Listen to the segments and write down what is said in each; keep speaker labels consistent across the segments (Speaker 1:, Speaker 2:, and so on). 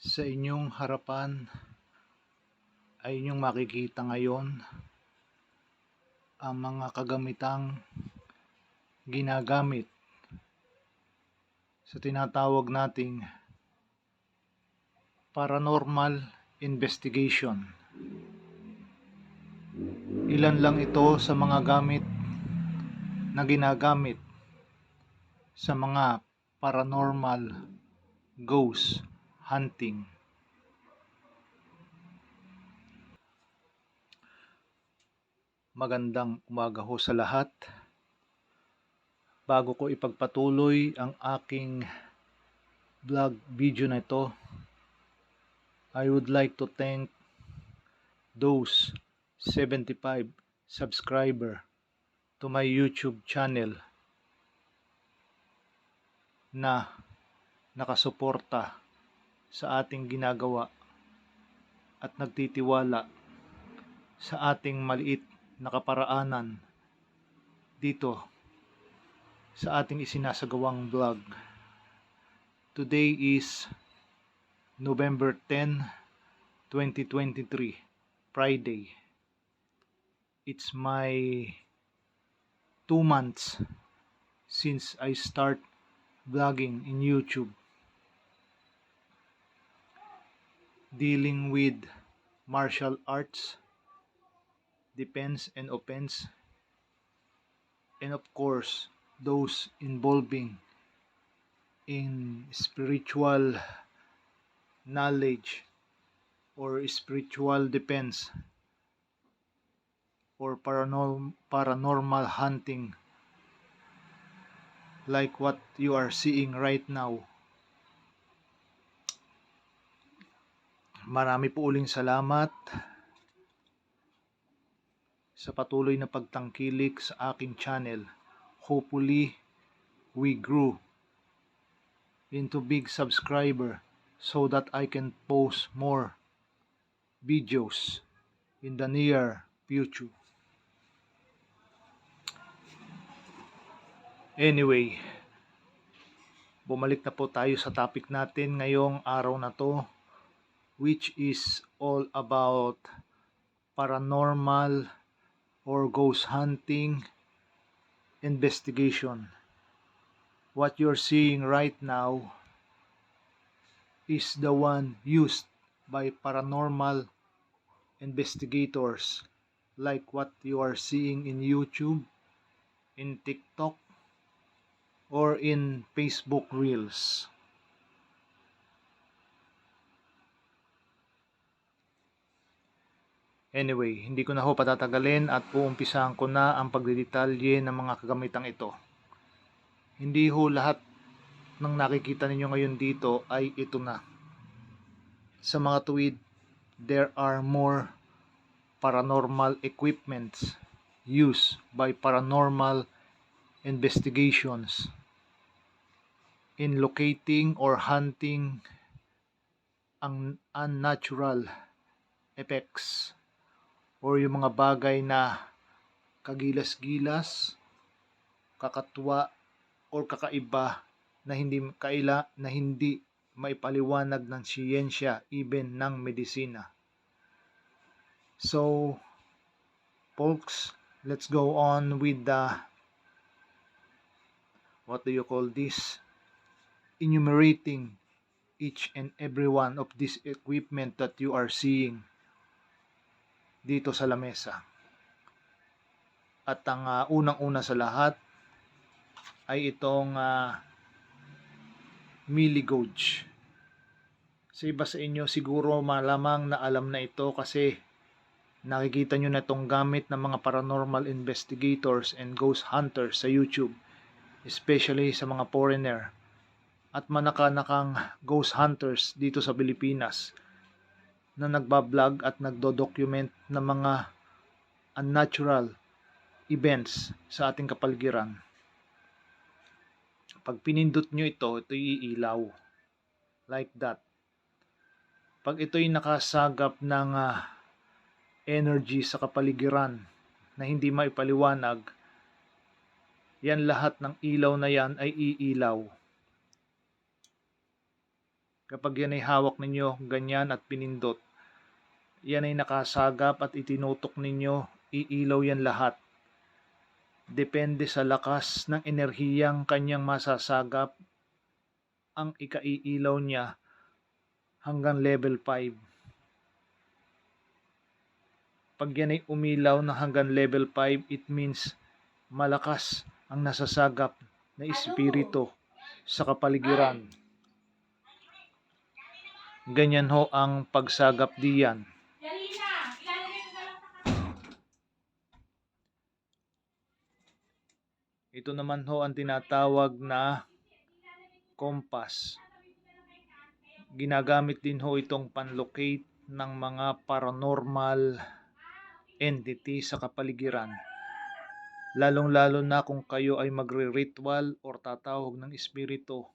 Speaker 1: Sa inyong harapan ay inyong makikita ngayon ang mga kagamitang ginagamit sa tinatawag nating paranormal investigation. Ilan lang ito sa mga gamit na ginagamit sa mga paranormal ghost hunting. Magandang umaga ho sa lahat. Bago ko ipagpatuloy ang aking vlog video na ito, I would like to thank those 75 subscriber to my YouTube channel na nakasuporta sa ating ginagawa at nagtitiwala sa ating maliit na kaparaanan dito sa ating isinasagawang vlog. Today is November 10, 2023, Friday. It's my 2 months since I start vlogging in YouTube, dealing with martial arts, defense and offense, and of course those involving in spiritual knowledge or spiritual defense or paranormal hunting, like what you are seeing right now. Marami po uling salamat sa patuloy na pagtangkilik sa aking channel. Hopefully, we grew into big subscriber so that I can post more videos in the near future. Anyway, bumalik na po tayo sa topic natin ngayong araw na to, which is all about paranormal or ghost hunting investigation. What you're seeing right now is the one used by paranormal investigators, like what you are seeing in YouTube, in TikTok, or in Facebook Reels. Anyway, hindi ko na ho patatagalin at uumpisahan ko na ang pagdedetalye ng mga kagamitang ito. Hindi ho lahat ng nakikita ninyo ngayon dito ay ito na. Sa mga tuwid, there are more paranormal equipments used by paranormal investigations in locating or hunting ang unnatural effects or yung mga bagay na kagilas-gilas, kakatwa or kakaiba na hindi maipaliwanag ng siyensya, even ng medisina. So, folks, let's go on with the enumerating each and every one of this equipment that you are seeing dito sa lamesa. At ang unang-una sa lahat ay itong Mealy Gouge. Sa iba sa inyo siguro malamang na alam na ito kasi nakikita nyo na itong gamit ng mga paranormal investigators and ghost hunters sa YouTube, especially sa mga foreigner at manakanakang ghost hunters dito sa Pilipinas na nagbablog at nagdo-document ng mga unnatural events sa ating kapaligiran. Pag pinindot nyo ito iilaw like that. Pag ito'y nakasagap ng energy sa kapaligiran na hindi maipaliwanag, yan lahat ng ilaw na yan ay iilaw. Kapag yan ay hawak ninyo, ganyan at pinindot, yan ay nakasagap at itinutok ninyo, iilaw yan lahat. Depende sa lakas ng enerhiyang kanyang masasagap, ang ikaiilaw niya hanggang level 5. Pag yan ay umilaw na hanggang level 5, it means malakas ang nasasagap na espiritu sa kapaligiran. Ganyan ho ang pagsagap diyan. Ito naman ho ang tinatawag na compass. Ginagamit din ho itong panlocate ng mga paranormal entity sa kapaligiran. Lalong-lalo na kung kayo ay magre-ritual or tatawag ng espiritu.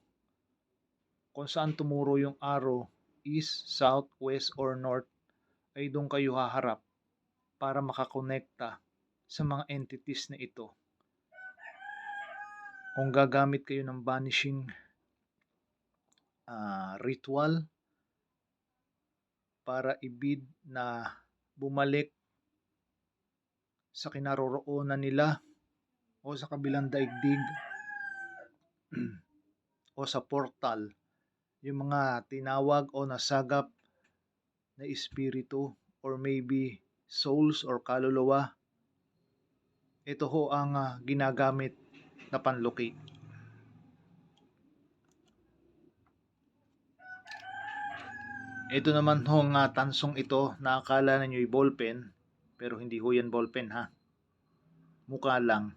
Speaker 1: Kung saan tumuro yung arrow, east, south, west, or north, ay doon kayo haharap para makakonekta sa mga entities na ito. Kung gagamit kayo ng vanishing ritual para ibid na bumalik sa kinaroroonan nila o sa kabilang daigdig o sa portal, yung mga tinawag o nasagap na espiritu or maybe souls or kaluluwa, ito ho ang ginagamit na panlocate. Ito naman ho nga tansong ito na akala ninyo'y ballpen, pero hindi ho yan ballpen ha. Mukha lang.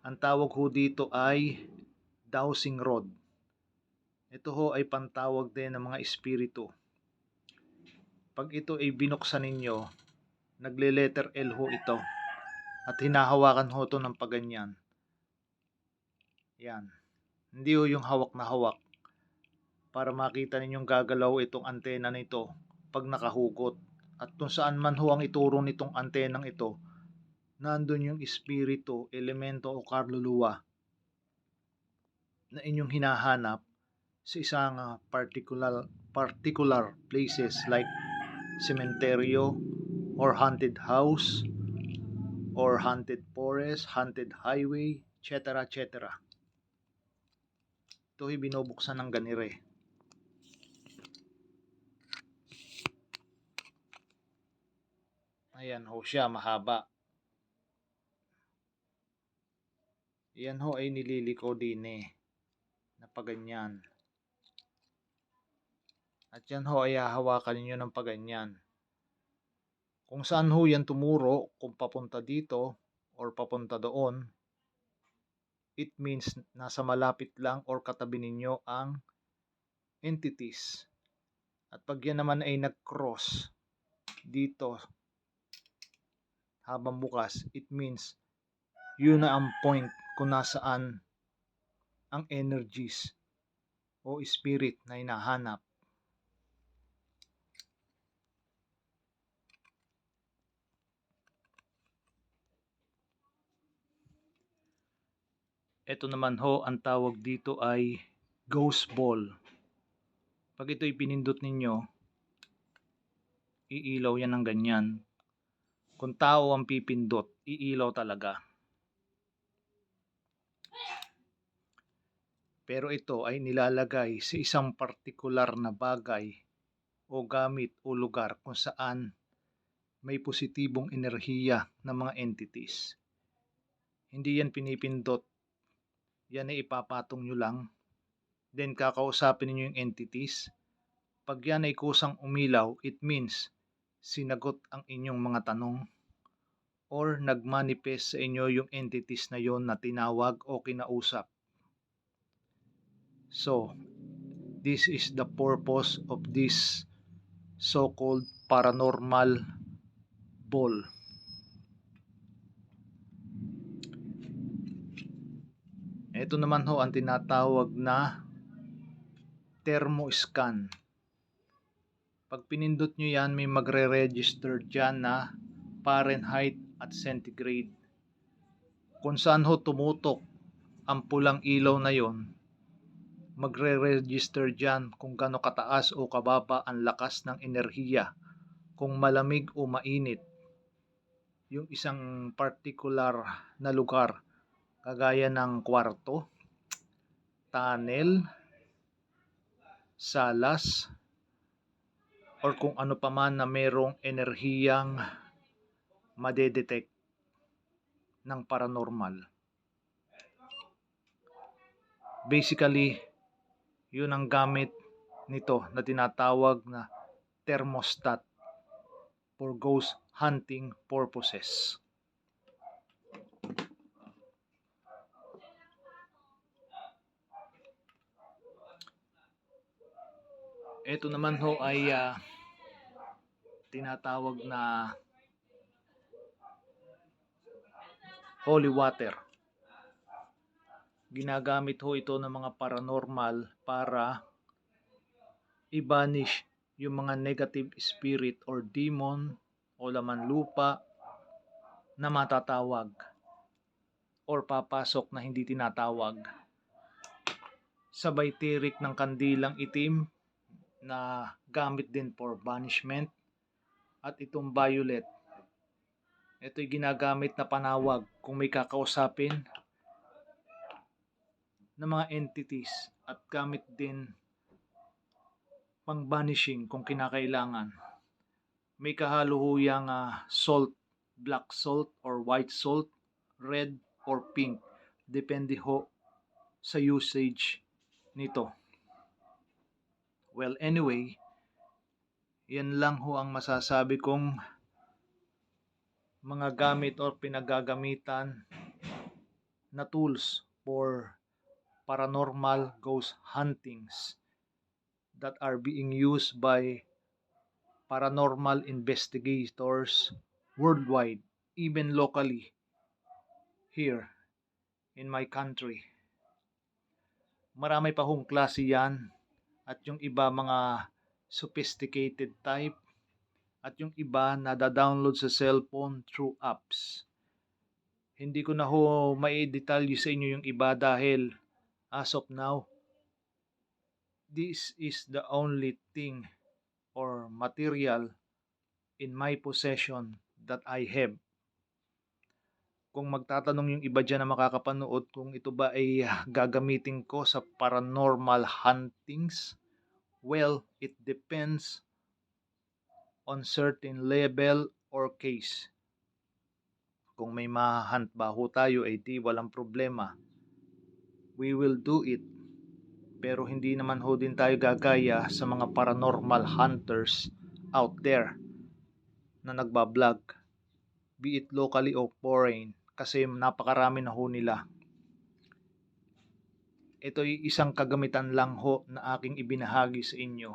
Speaker 1: Ang tawag ho dito ay dowsing rod. Ito ho ay pantawag din ng mga espiritu. Pag ito ay binuksan ninyo, nagle-letter L ho ito. At hinahawakan ho ito ng paganyan. Yan. Hindi ho yung hawak na hawak. Para makita ninyong gagalaw itong antena nito pag nakahugot. At kung saan man ho ang ituro nitong antenang ito, nandun yung espiritu, elemento o kaluluwa na inyong hinahanap sa isang particular places like cementerio or haunted house or haunted forest, haunted highway, etc. etc. Ito ay binubuksan ng ganire. Ayan ho siya, mahaba. Yan ho ay nililiko din na paganyan. At yan ho ay hahawakan ninyo ng paganyan. Kung saan ho yan tumuro, kung papunta dito or papunta doon, it means nasa malapit lang or katabi ninyo ang entities. At pag yan naman ay nag-cross dito habang bukas, it means yun na ang point kung nasaan ang energies o spirit na hinahanap. Ito naman ho, ang tawag dito ay ghost ball. Pag ito'y pinindot ninyo, iilaw yan ng ganyan. Kung tao ang pipindot, iilaw talaga. Pero ito ay nilalagay sa isang partikular na bagay o gamit o lugar kung saan may positibong enerhiya ng mga entities. Hindi yan pinipindot. Yan ay ipapatong nyo lang. Then kakausapin niyo yung entities. Pag yan ay kusang umilaw, it means sinagot ang inyong mga tanong or nagmanifest sa inyo yung entities na yon na tinawag o kinausap. So, this is the purpose of this so-called paranormal ball. Ito naman ho ang tinatawag na thermoscan. Pag pinindot nyo yan, may magre-register dyan na Fahrenheit at centigrade. Kung saan ho tumutok ang pulang ilaw na yon, magre-register dyan kung gaano kataas o kababa ang lakas ng enerhiya, kung malamig o mainit yung isang particular na lugar, kagaya ng kwarto, tunnel, salas, or kung ano pa man na merong enerhiyang madedetect ng paranormal. Basically, yun ang gamit nito na tinatawag na thermostat for ghost hunting purposes. Ito naman ho ay tinatawag na holy water. Ginagamit ho ito ng mga paranormal para i-banish yung mga negative spirit or demon o laman lupa na matatawag or papasok na hindi tinatawag. Sabay tirik ng kandilang itim na gamit din for banishment, at itong violet, ito'y ginagamit na panawag kung may kakausapin ng mga entities, at gamit din pang banishing kung kinakailangan. May kahaluhuyang salt, black salt or white salt, red or pink, depende ho sa usage nito. Well, anyway, yan lang ho ang masasabi kong mga gamit or pinagagamitan na tools for paranormal ghost huntings that are being used by paranormal investigators worldwide, even locally here in my country. Marami pa hong klase yan, at yung iba mga sophisticated type, at yung iba na da-download sa cellphone through apps. Hindi ko na ho mai-detalye sa inyo yung iba dahil as of now, this is the only thing or material in my possession that I have. Kung magtatanong yung iba dyan na makakapanood kung ito ba ay gagamitin ko sa paranormal huntings, well, it depends on certain level or case. Kung may mahunt ba ho tayo, ay di walang problema. We will do it. Pero hindi naman ho din tayo gagaya sa mga paranormal hunters out there na nagbablog, be it locally or foreign, kasi napakarami na ho nila. Ito'y isang kagamitan lang ho na aking ibinahagi sa inyo,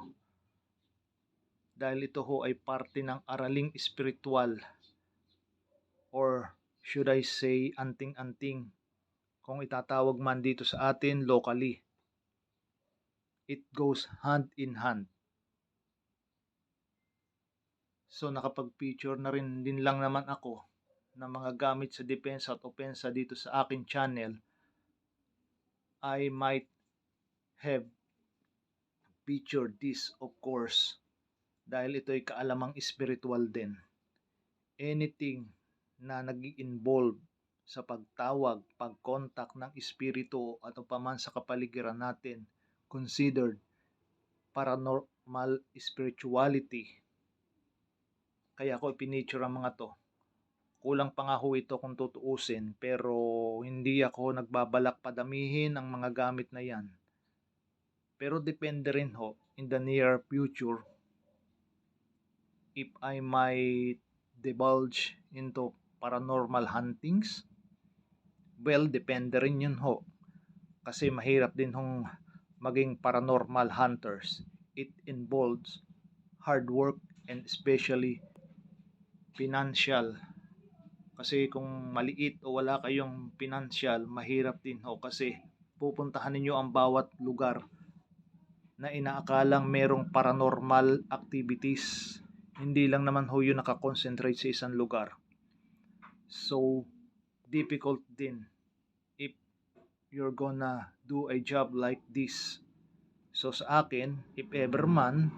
Speaker 1: dahil ito ho ay parte ng araling espiritual, or should I say anting-anting kung itatawag man dito sa atin locally. It goes hand in hand. So nakapag-feature na rin din lang naman ako ng mga gamit sa depensa at opensa dito sa akin channel. I might have featured this, of course, dahil ito'y kaalamang spiritual din. Anything na nag-i-involve sa pagtawag, pag-contact ng espiritu at paman sa kapaligiran natin, considered paranormal spirituality. Kaya ako ipiniture ang mga to. Kulang pa nga ho ito kung tutuusin, pero hindi ako nagbabalak padamihin ang mga gamit na yan. Pero depende rin ho in the near future if I might divulge into paranormal huntings. Well, depende rin yun ho. Kasi mahirap din hong maging paranormal hunters. It involves hard work and especially financial. Kasi kung maliit o wala kayong financial, mahirap din ho, kasi pupuntahan ninyo ang bawat lugar na inaakalang merong paranormal activities. Hindi lang naman ho yun nakakonsentrate sa isang lugar. So, difficult din if you're gonna do a job like this So sa akin, if ever man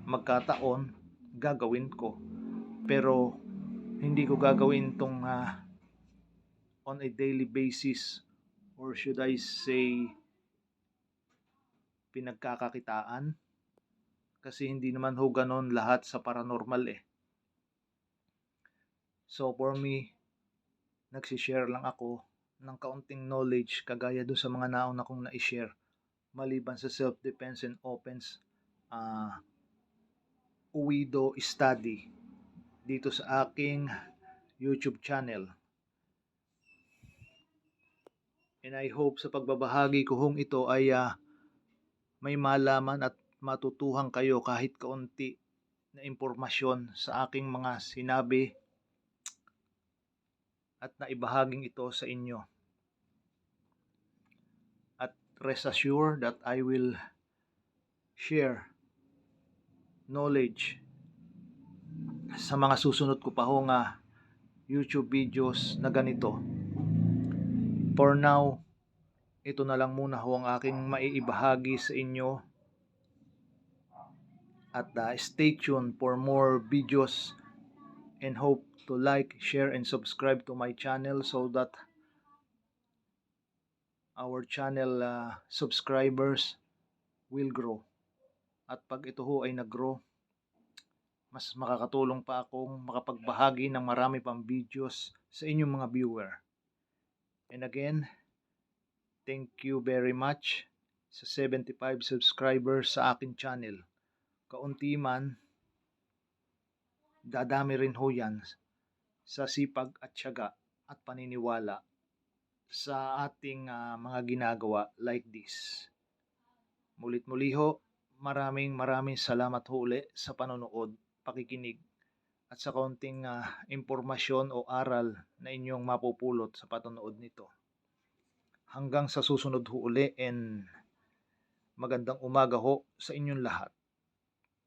Speaker 1: magkataon, gagawin ko. Pero hindi ko gagawin tong on a daily basis, or should I say pinagkakakitaan, kasi hindi naman ho ganon lahat sa paranormal eh. So for me, nagsishare lang ako ng kaunting knowledge kagaya doon sa mga nauna kong na-share, maliban sa self-defense and offense Uwido Study dito sa aking YouTube channel. And I hope sa pagbabahagi ko hong ito ay may malaman at matutuhan kayo kahit kaunti na impormasyon sa aking mga sinabi at naibahaging ito sa inyo. At rest assured that I will share knowledge sa mga susunod ko pa ho nga YouTube videos na ganito. For now, ito na lang muna ho ang aking maiibahagi sa inyo. At stay tuned for more videos, and hope to like, share, and subscribe to my channel so that our channel subscribers will grow. At pag ito ho ay nag-grow, mas makakatulong pa akong makapagbahagi ng marami pang videos sa inyong mga viewer. And again, thank you very much sa 75 subscribers sa akin channel. Kaunti man, dadami rin ho yan sa sipag at tiyaga at paniniwala sa ating mga ginagawa like this. Mulit-muli ho, maraming salamat ho uli sa panonood, pakikinig, at sa kaunting impormasyon o aral na inyong mapupulot sa panonood nito. Hanggang sa susunod ho uli, and magandang umaga ho sa inyong lahat.